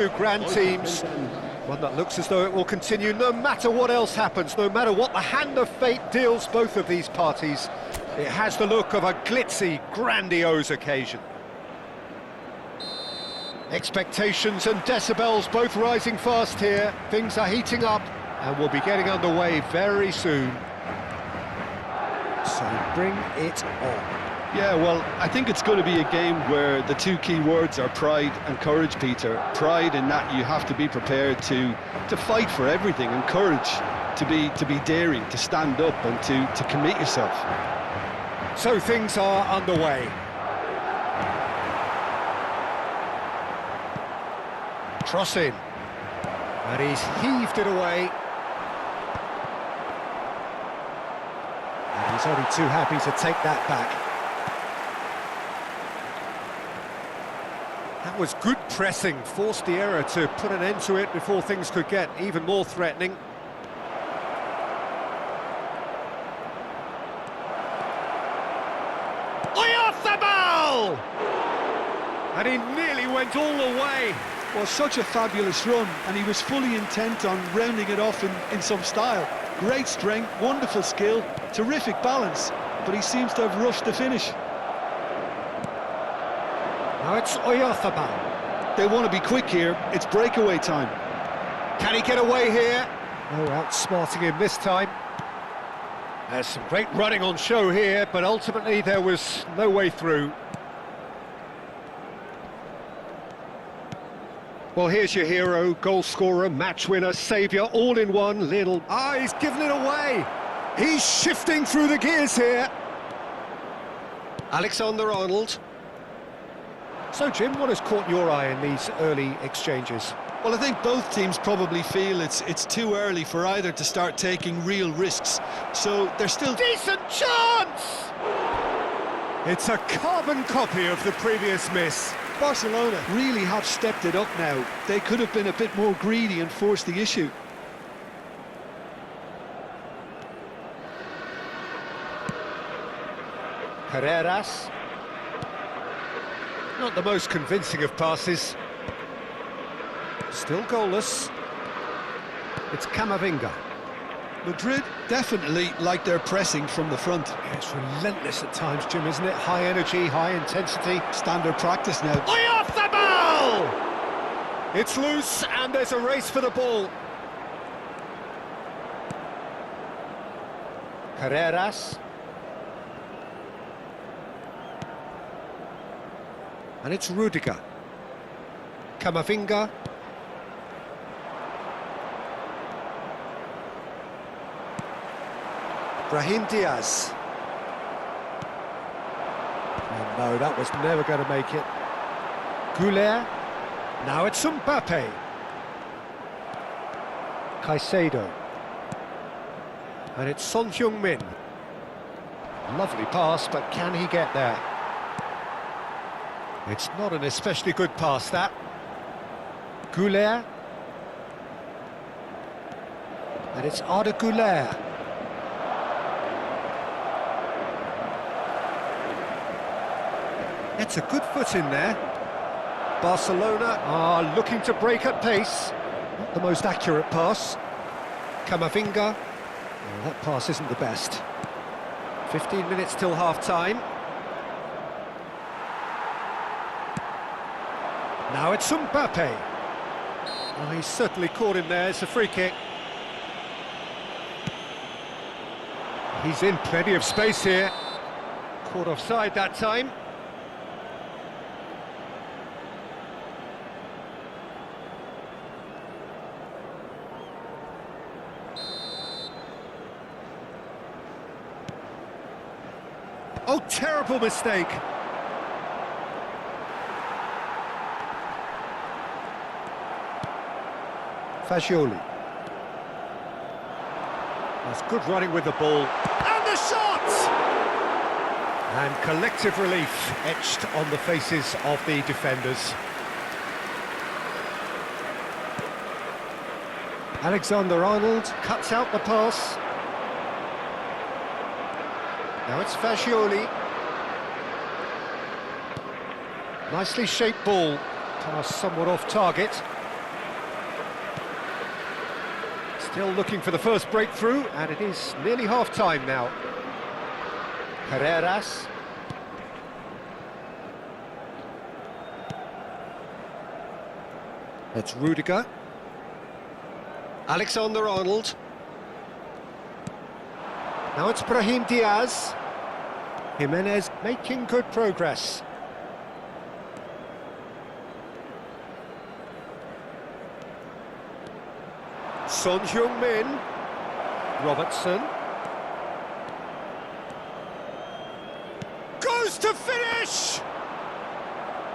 Two grand teams, one that looks as though it will continue no matter what else happens, no matter what the hand of fate deals both of these parties. It has the look of a glitzy, grandiose occasion. Expectations and decibels both rising fast here. Things are heating up and we'll be getting underway very soon. So bring it on. Yeah, well, I think it's going to be a game where the two key words are pride and courage, Peter. Pride in that you have to be prepared to fight for everything, and courage to be daring, to stand up and to commit yourself. So things are underway. Cross in. And he's heaved it away. And he's only too happy to take that back. That was good pressing, forced the error to put an end to it before things could get even more threatening. Oyarzabal! And he nearly went all the way. Well, such a fabulous run, and he was fully intent on rounding it off in some style. Great strength, wonderful skill, terrific balance, but he seems to have rushed the finish. Now it's Oyarzabal. They want to be quick here, it's breakaway time. Can he get away here? No, outsmarting him this time. There's some great running on show here, but ultimately there was no way through. Well, here's your hero, goal scorer, match winner, saviour, all in one. Little. Ah, he's given it away. He's shifting through the gears here. Alexander-Arnold. So, Jim, what has caught your eye in these early exchanges? Well, I think both teams probably feel it's too early for either to start taking real risks. So they're still... Decent chance! It's a carbon copy of the previous miss. Barcelona really have stepped it up now. They could have been a bit more greedy and forced the issue. Carreras. Not the most convincing of passes. Still goalless. It's Camavinga. Madrid definitely like their pressing from the front. Yeah, it's relentless at times, Jim, isn't it? High energy, high intensity. Standard practice now. Oyarzabal! It's loose and there's a race for the ball. Carreras. And it's Rudiger. Camavinga. Brahim Diaz. Oh no, that was never going to make it. Goulet. Now it's Mbappe. Caicedo. And it's Son Heung-min. Lovely pass, but can he get there? It's not an especially good pass, that. Goulet. And it's Arda Goulet. It's a good foot in there. Barcelona are looking to break at pace. Not the most accurate pass. Camavinga. Oh, that pass isn't the best. 15 minutes till half-time. Now it's Mbappe. Oh, he's certainly caught him there. It's a free kick. He's in plenty of space here. Caught offside that time. Oh, terrible mistake. Fagioli. That's good running with the ball. And the shot! And collective relief etched on the faces of the defenders. Alexander-Arnold cuts out the pass. Now it's Fagioli. Nicely shaped ball. Pass somewhat off target. Still looking for the first breakthrough, and it is nearly half-time now. Carreras. It's Rudiger. Alexander-Arnold. Now it's Brahim Diaz. Jimenez making good progress. Son Heung-min. Robertson. Goes to finish!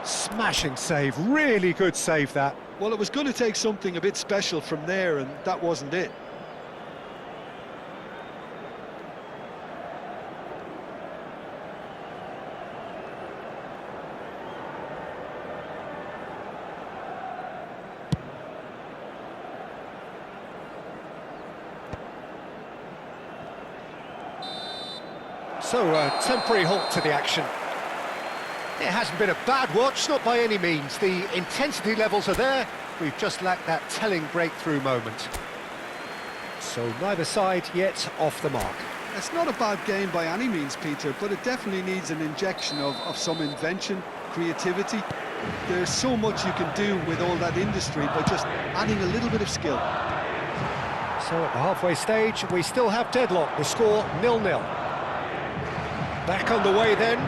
Smashing save, really good save that. Well, it was going to take something a bit special from there, and that wasn't it. So, a temporary halt to the action. It hasn't been a bad watch, not by any means. The intensity levels are there. We've just lacked that telling breakthrough moment. So neither side yet off the mark. It's not a bad game by any means, Peter, but it definitely needs an injection of some invention, creativity. There's so much you can do with all that industry by just adding a little bit of skill. So at the halfway stage, we still have deadlock. The score 0-0. Back on the way then.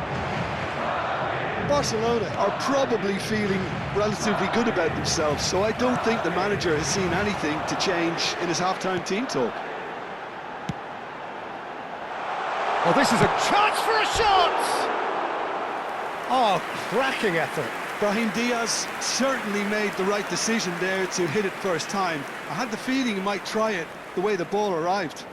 Barcelona are probably feeling relatively good about themselves, so I don't think the manager has seen anything to change in his half-time team talk. Oh, this is a chance for a shot! Oh, cracking effort. Brahim Diaz certainly made the right decision there to hit it first time. I had the feeling he might try it the way the ball arrived.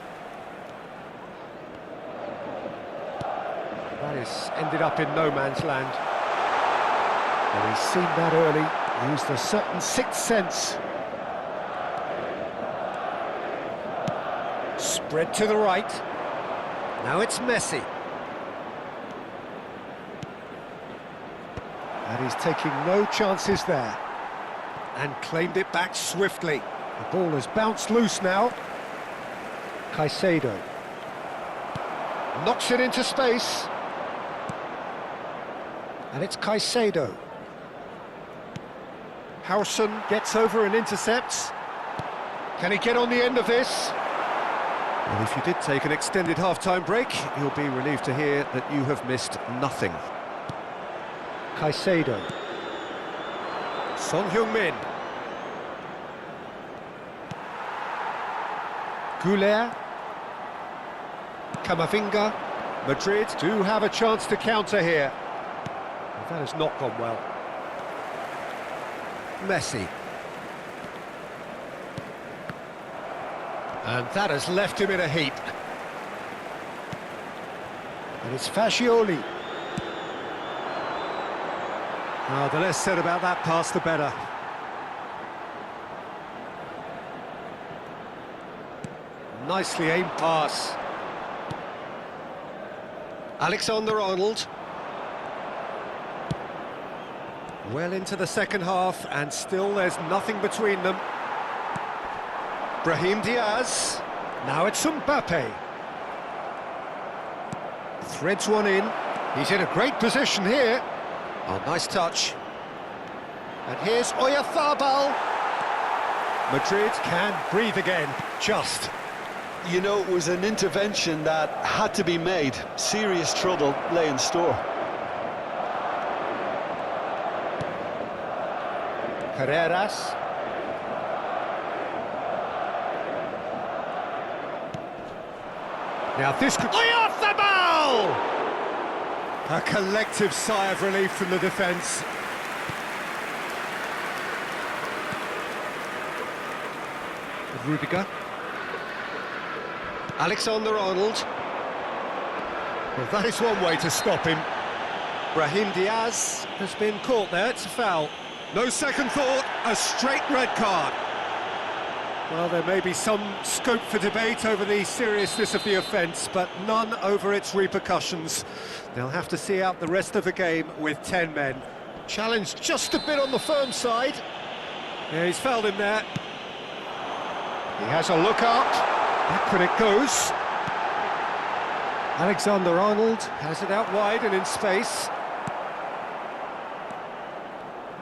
That has ended up in no man's land. And he's seen that early, used a certain sixth sense. Spread to the right. Now it's Messi. And he's taking no chances there. And claimed it back swiftly. The ball has bounced loose now. Caicedo. Knocks it into space. And it's Caicedo. Howson gets over and intercepts. Can he get on the end of this? Well, if you did take an extended half-time break, you'll be relieved to hear that you have missed nothing. Caicedo. Son Heung-min. Goulet. Camavinga. Madrid do have a chance to counter here. That has not gone well. Messi. And that has left him in a heap. And it's Fascioli. Oh, the less said about that pass, the better. Nicely aimed pass. Alexander-Arnold. Well into the second half, and still there's nothing between them. Brahim Diaz. Now it's Mbappe. Threads one in. He's in a great position here. Oh, nice touch. And here's Oyarzabal. Madrid can breathe again, just. You know, it was an intervention that had to be made. Serious trouble lay in store. Carreras. Now this could... Oyarzabal! A collective sigh of relief from the defence. Rudiger. Alexander-Arnold. Well, that is one way to stop him. Brahim Diaz has been caught there, it's a foul. No second thought, a straight red card. Well, there may be some scope for debate over the seriousness of the offence, but none over its repercussions. They'll have to see out the rest of the game with 10 men. Challenged just a bit on the firm side. Yeah, he's fouled him there. He has a look up. Back when it goes. Alexander-Arnold has it out wide and in space.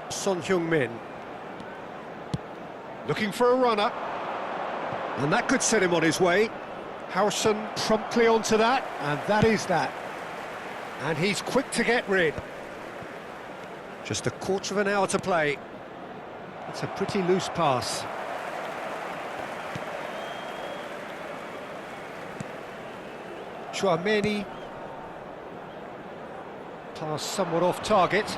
Son Heung-min. Looking for a runner. And that could set him on his way. Harrison promptly onto that, and that is that. And he's quick to get rid. Just a quarter of an hour to play. It's a pretty loose pass. Chouameni. Pass somewhat off target.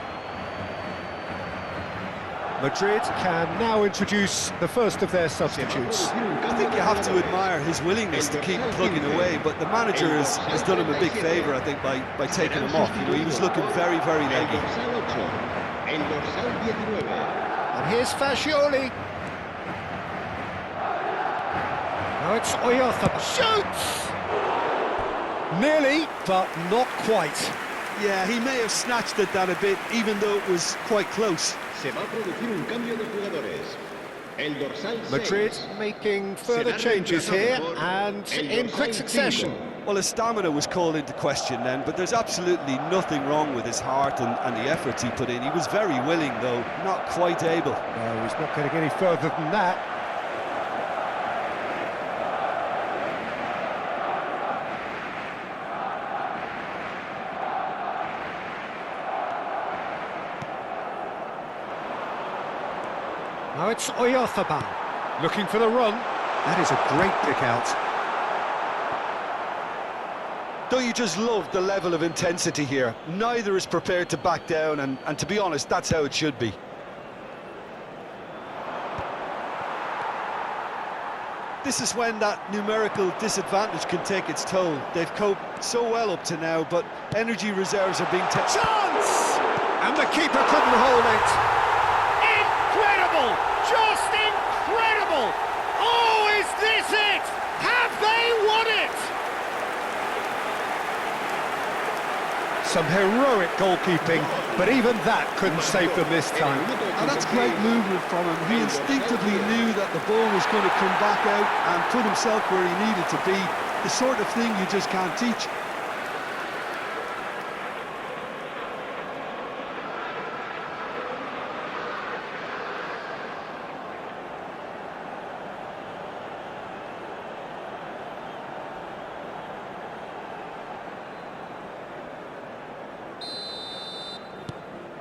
Madrid can now introduce the first of their substitutes. I think you have to admire his willingness to keep plugging away, but the manager has done him a big favour, I think, by taking him off. You know, he was looking very, very leggy. And here's Fascioli. Now it's Oyarthabal. Shoots! Nearly, but not quite. Yeah, he may have snatched at that a bit, even though it was quite close. Madrid making further changes here, and in quick succession. Well, his stamina was called into question then, but there's absolutely nothing wrong with his heart and the efforts he put in. He was very willing, though, not quite able. No, he's not getting any further than that. Now it's Oyarthabal, looking for the run. That is a great pick out. Don't you just love the level of intensity here? Neither is prepared to back down, and to be honest, that's how it should be. This is when that numerical disadvantage can take its toll. They've coped so well up to now, but energy reserves are being taken. Chance! And the keeper couldn't hold it. Incredible! Just incredible! Oh, is this it? Have they won it? Some heroic goalkeeping, but even that couldn't save them this time. And that's great movement from him. He instinctively knew that the ball was going to come back out and put himself where he needed to be. The sort of thing you just can't teach.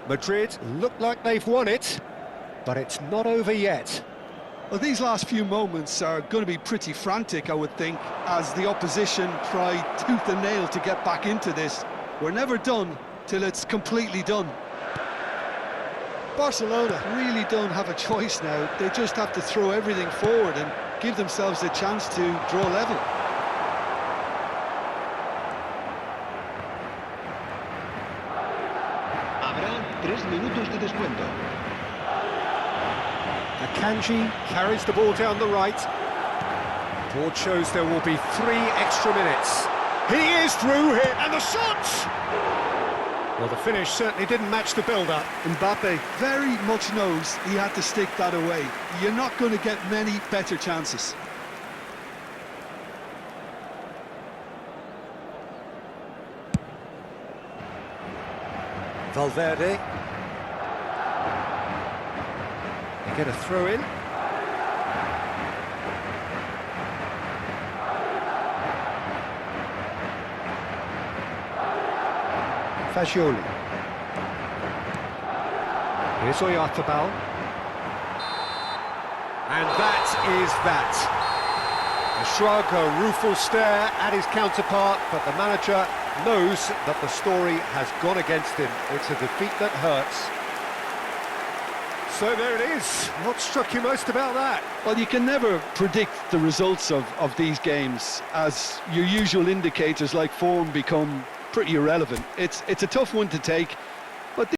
Madrid look like they've won it, but it's not over yet. Well, these last few moments are going to be pretty frantic, I would think, as the opposition try tooth and nail to get back into this. We're never done till it's completely done. Barcelona really don't have a choice now. They just have to throw everything forward and give themselves a chance to draw level. Akanji carries the ball down the right. Board shows there will be 3 extra minutes. He is through here, and the shot! Well, the finish certainly didn't match the build-up. Mbappe very much knows he had to stick that away. You're not going to get many better chances. Valverde. They get a throw in. Fascioli. Here's Oyarthabal. And that is that. A shrug, a rueful stare at his counterpart, but the manager knows that the story has gone against him. It's a defeat that hurts. So there it is. What struck you most about that? Well, you can never predict the results of these games, as your usual indicators like form become pretty irrelevant. It's a tough one to take, but